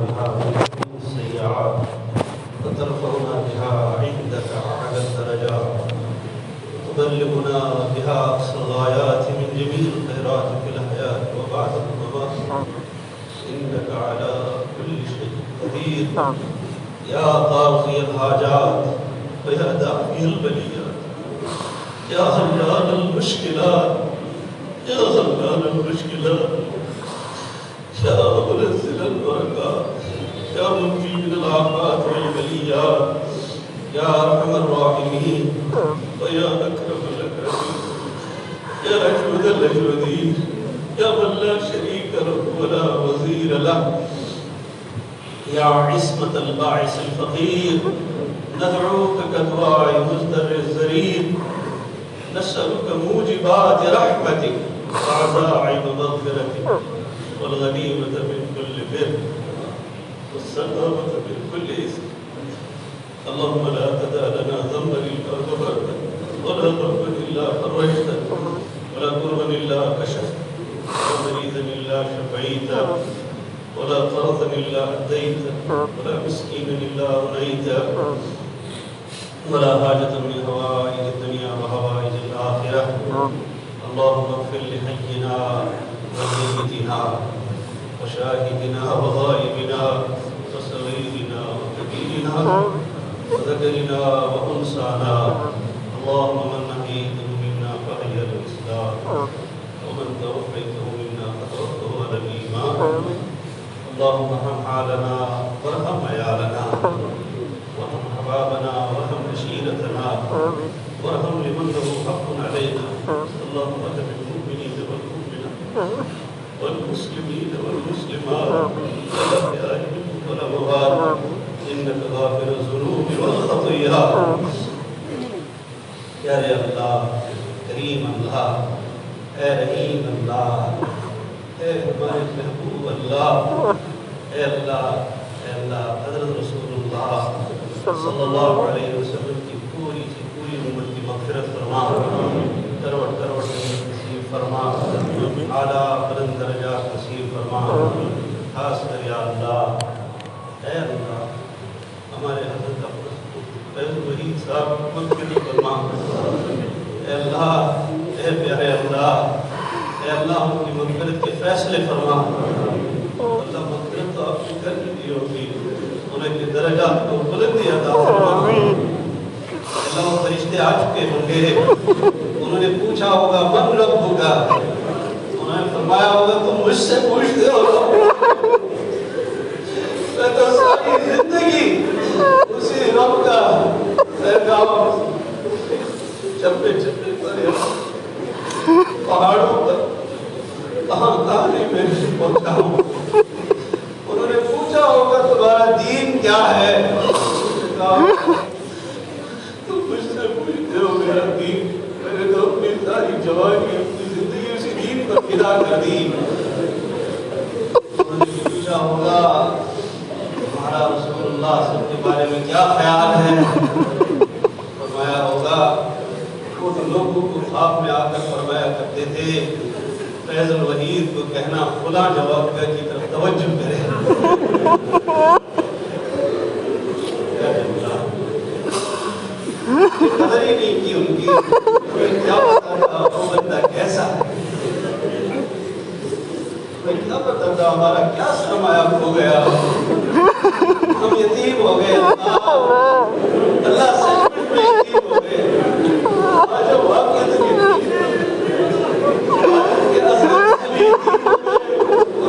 بها من السيئات وترفعنا بها عندك أعلى الدرجات وتبلغنا بها أقصى الغايات من جميع الخيرات في الحياة وبعد الممات إنك على كل شيء قدير يا قاضي الحاجات ويا دافع البليات يا حلال المشكلات يا حلال المشكلات يا منزل البركات يا منجي من الآفات والبليات يا أرحم الراحمين ويا أكرم الأكرمين يا أجود الأجودين يا من لا شريك له ولا وزير له يا عصمة الباعث الفقير ندعوك كدعاء مزدر الزرير نسألك موجبات رحمتك وعزائم مغفرتك والغنيمة من كل بر والسلامة من كل إثم اللهم لا تدع لنا ذنبا إلا غفرته ولا ذنبا إلا فرجته ولا كربا إلا كشفته ولا مريضا إلا شفيته ولا قرضا إلا أديته ولا مسكينا إلا أغنيته ولا حاجة من هوائج الدنيا وهوائج الآخرة اللهم اغفر لحينا وميتنا وشاهدنا وغائبنا وصغيرنا وكبيرنا وذكرنا وأنثانا اللهم من أحييته منا فحي الإسلام ومن توفيته منا فتوفه على الإيمان اللهم ارحم حالنا وارحم عيالنا وارحم أحبابنا وارحم عشيرتنا وارحم لمن له حق علينا اللهم ارحم المؤمنين والمؤمنات والمسلمين والمسلمات والأحياء منهم والأموات إنك غافر الذنوب والخطيئات يا اللہ کریم اللہ اے رحیم اللہ اے ہمارے محبوب اللہ اے اللہ حضرت رسول اللہ صلی اللہ علیہ وسلم کی پوری امت کی مغفرت فرما کروڑ نصیب فرما اعلیٰ بلند درجات نصیب فرما خاص کر یا اللہ اے اللہ ہمارے حضرت فیض وحید صاحب مغفرت فرما اے اللہ اے پیارے اللہ اے اللہ ان کی مغفرت کے فیصلے فرما اللہ مغفرت تو آپ نے کر دی ہوگی انہیں کے درجات کو بلندی عطا فرما اللہ وہ فرشتے آ چکے ہوں گے انہوں نے پوچھا ہوگا من رب ہوگا انہوں نے فرمایا ہوگا تم مجھ سے پوچھتے ہو میں تو ساری زندگی اسی رب کا پیغام چپے پر پہاڑوں پر کہاں نہیں میں پہنچا ہوں انہوں نے پوچھا ہوگا تمہارا دین کیا ہے تم مجھ سے پوچھتے ہو میرا دین میں نے تو اپنی ساری جوانی اپنی زندگی اسی دین پر فدا کر دی انہوں نے پوچھا ہوگا تمہارا رسول اللہ صلی اللہ علیہ وسلم کے بارے میں کیا خیال ہے فرمایا ہوگا وہ تو لوگوں کو خواب میں آ کر فرمایا کرتے تھے فیض الوحید کو کہنا فلاں جواب کا کی طرف توجہ کرے قدر ہی نہیں کی ان کی کیا پتا تھا وہ بندہ کیسا ہے کیا پتا تھا ہمارا کیا سرمایہ ہو گیا ہم یتیم ہو گئے اللہ سے یتیم ہو گئے آج واقعہ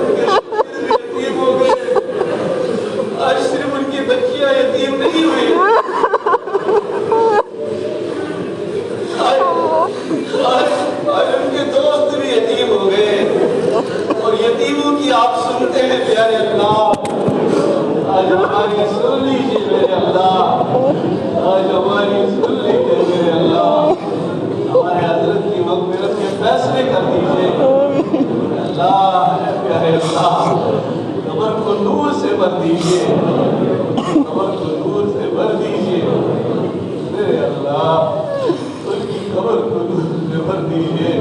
یتیم ہو گئے آج صرف ان کی بچیاں یتیم نہیں ہوئی آج ان کے دوست بھی یتیم ہو گئے اور یتیموں کی آپ سنتے ہیں پیارے اللہ آج ہماری سن لیجیے میرے اللہ آج ہماری سن لیجیے میرے اللہ ہمارے حضرت کی مغفرت کے فیصلے کر دیجیے اللہ پیارے اللہ قبر کو نور سے بھر دیجیے قبر کو نور سے بھر دیجیے میرے اللہ ان کی قبر کو نور سے بھر دیجیے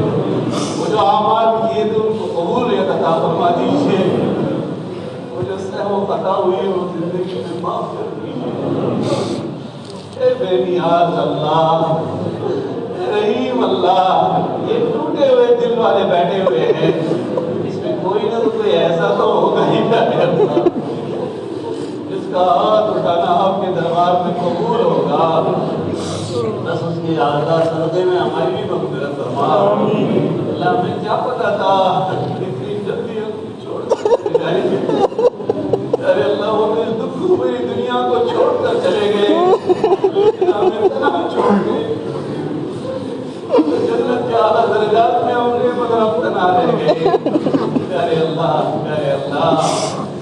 وہ جو اعمال کیے تھے ان کو قبولیت عطا فرما دیجیے وہ جو سہو خطا ہوئی ہو زندگی میں معاف کر دیجیے۔ اے بے نیاز اللہ، اے رحیم اللہ، یہ ٹوٹے ہوئے دل والے بیٹھے ہوئے ہیں، اس میں کوئی نہ کوئی ایسا تو ہوگا ہی پیارے اللہ جس کا ہاتھ اٹھانا آپ کے دربار میں قبول ہوگا، بس اس کی یادگار صدقے میں ہماری بھی مغفرت فرما۔ اللہ ہمیں کیا پتا تھا اتنی جلدی ہم چھوڑ جائیں گے، ارے اللہ وہ اس دکھ بھری دنیا کو چھوڑ کر چلے گئے، لیکن ہمیں تنہا چھوڑ گئے، جنت کے اعلیٰ درجات میں ہم نے مگر ہم تنہا رہ گئے۔ پیارے اللہ، پیارے اللہ،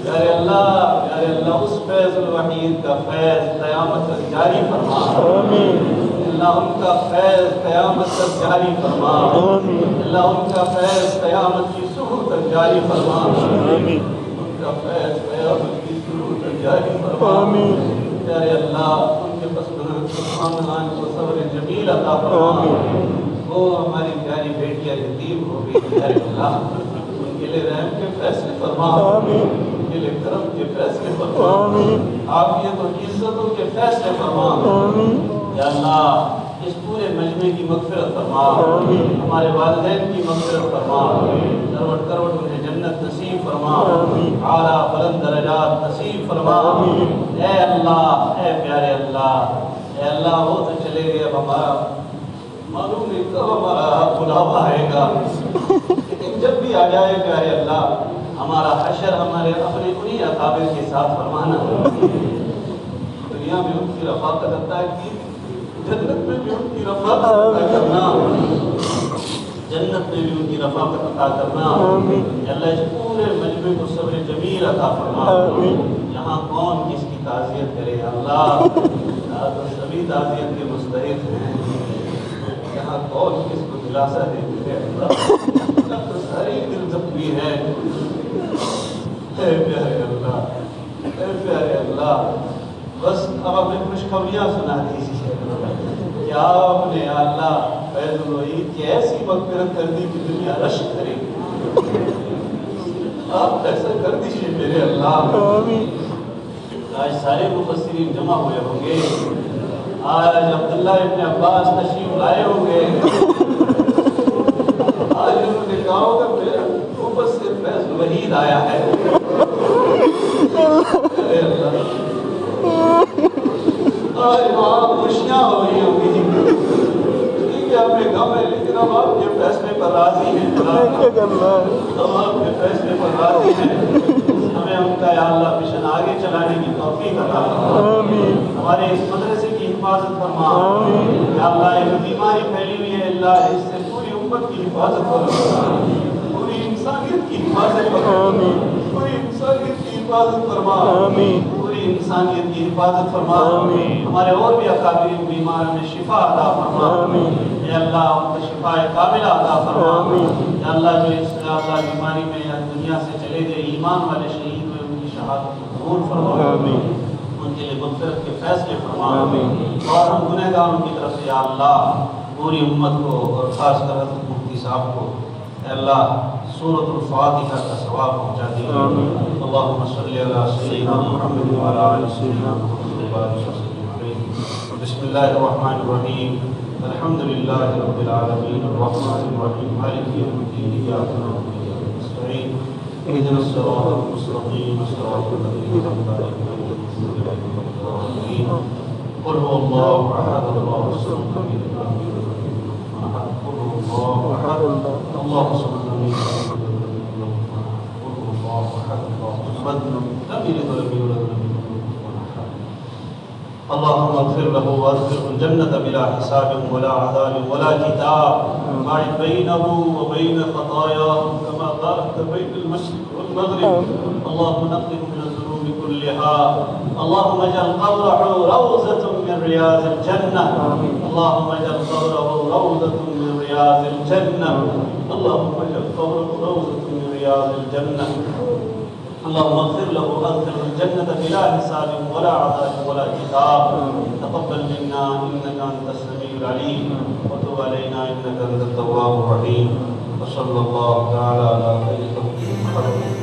پیارے اللہ، پیارے اللہ، اس فیض الوحید کا فیض قیامت تک جاری فرما۔ اللہ ان کا فیض قیامت تک جاری فرما۔ اللہ ان کا فیض قیامت کی صبح تک جاری فرما۔ ان کا فیض قیامت کی صبح تک جاری فرما۔ پیارے اللہ ان کے خاندان کو صبر جمیل عطا فرما۔ وہ ہماری پیاری بیٹیاں یتیم ہو گئی، پیارے اللہ ان کے لیے رحم کے فیصلے فرما، ان کے لیے کرم کے فیصلے فرما، عافیت اور عزتوں کے فیصلے فرما۔ یا اللہ اس پورے مجمع کی مغفرت فرما، ہمارے والدین کی مغفرت فرما، کروٹ کروٹ انہیں جنت نصیب فرما، اعلیٰ بلند درجات نصیب فرما۔ اے اللہ، اے پیارے اللہ، اے اللہ وہ تو چلے گئے، اب ہمارا معلوم نہیں کب ہمارا بلاوا آئے گا، لیکن جب بھی آ جائے پیارے اللہ ہمارا حشر ہمارے اپنے انہی اکابر کے ساتھ فرمانا۔ دنیا میں ان کی رفاقت عطا کی، جنت میں بھی ان کی رفاقت عطا کرنا، جنت میں بھی ان کی رفاقت عطا کرنا۔ اللہ اس پورے مجمع کو صبر جمیل عطا فرما۔ یہاں کون کس کی تعزیت کرے اللہ، تو سبھی تعزیت کے مستحق ہیں، یہاں کون کس کو دلاسا دے اللہ، تو ساری دل زخمی ہے۔ اے پیارے اللہ، اے پیارے اللہ، بس اب اپنے خوشخبریاں سنا دیجیے کہ آپ نے اللہ فیض الوحید کی ایسی مغفرت کر دی کہ دنیا رشک کرے گی۔ آپ ایسا کر دیجیے میرے اللہ۔ آج سارے مفسرین جمع ہوئے ہوں گے، آج عبداللہ ابن عباس تشریف لائے ہوں گے، آج انہوں نے کہا ہوگا میرا مفسر فیض الوحید آیا ہے۔ اے اللہ، آج وہاں خوشیاں ہو رہی ہوں گی، ٹھیک ہے ہمیں غم ہے لیکن ہم آپ کے فیصلے پر راضی ہیں، ہم آپ کے فیصلے پر راضی ہیں، ہمیں ان کا یا اللہ مشن آگے چلانے کی توفیق عطا فرما، ہمارے اس مدرسے کی حفاظت فرما۔ یا اللہ ایک بیماری پھیلی ہوئی ہے، اللہ اس سے پوری امت کی حفاظت فرما، پوری انسانیت کی حفاظت فرما، پوری انسانیت کی حفاظت فرما، پوری انسانیت کی حفاظت فرما۔ ہمارے اور بھی اکابرین بیمار میں شفا عطا فرما، یا اللہ ان کو شفا کاملہ عطا فرما۔ یا اللہ جو اس اللہ بیماری میں یا دنیا سے چلے گئے ایمان والے شہید ہوئے ان کی شہادت کو قبول فرما، ان کے لیے مغفرت کے فیصلے فرما، اور ہم گنہگاروں کی طرف سے یا اللہ پوری امت کو اور خاص کر حضرت مفتی صاحب کو اے اللہ سورۃ الفاتحہ کا ثواب پہنچا دیجیے۔ اللہم صلی علی سیدنا محمد وعلی آل سیدنا محمد وبارک وسلم علیہ۔ بسم اللہ الرحمن الرحیم، الحمد للہ رب العالمین، الرحمن الرحیم، مالک یوم الدین، ایاک نعبد و ایاک نستعین، اہدنا الصراط المستقیم، صراط الذین انعمت علیہم غیر المغضوب علیہم۔ قل هو الله احد الله الصمد لم يلد ولم يولد ولم يكن له كفوا احد۔ قل هو الله احد الله الصمد لم يلد ولم يولد ولم يكن له كفوا احد۔ قل هو الله احد الله الصمد لم يلد ولم يولد ولم يكن له كفوا احد۔ اللهم اغفر له وادخله الجنة بلا حساب ولا عذاب ولا كتاب، باعد بينه وبين خطاياه كما باركت بين المشرق والمغرب۔ اللهم نقه من الذنوب كلها، اللهم اجعل قبره روضة من رياض الجنة، اللهم اجعل قبره روضة من رياض الجنة، اللهم اجعل قبره روضة من رياض الجنة۔ اللهم اغفر له وادخله الجنة بلا حساب ولا عذاب ولا عقاب، تقبل منا انك انت السميع العليم وتب علينا انك انت التواب الرحيم، وصلى الله تعالى على خير خلقه محمد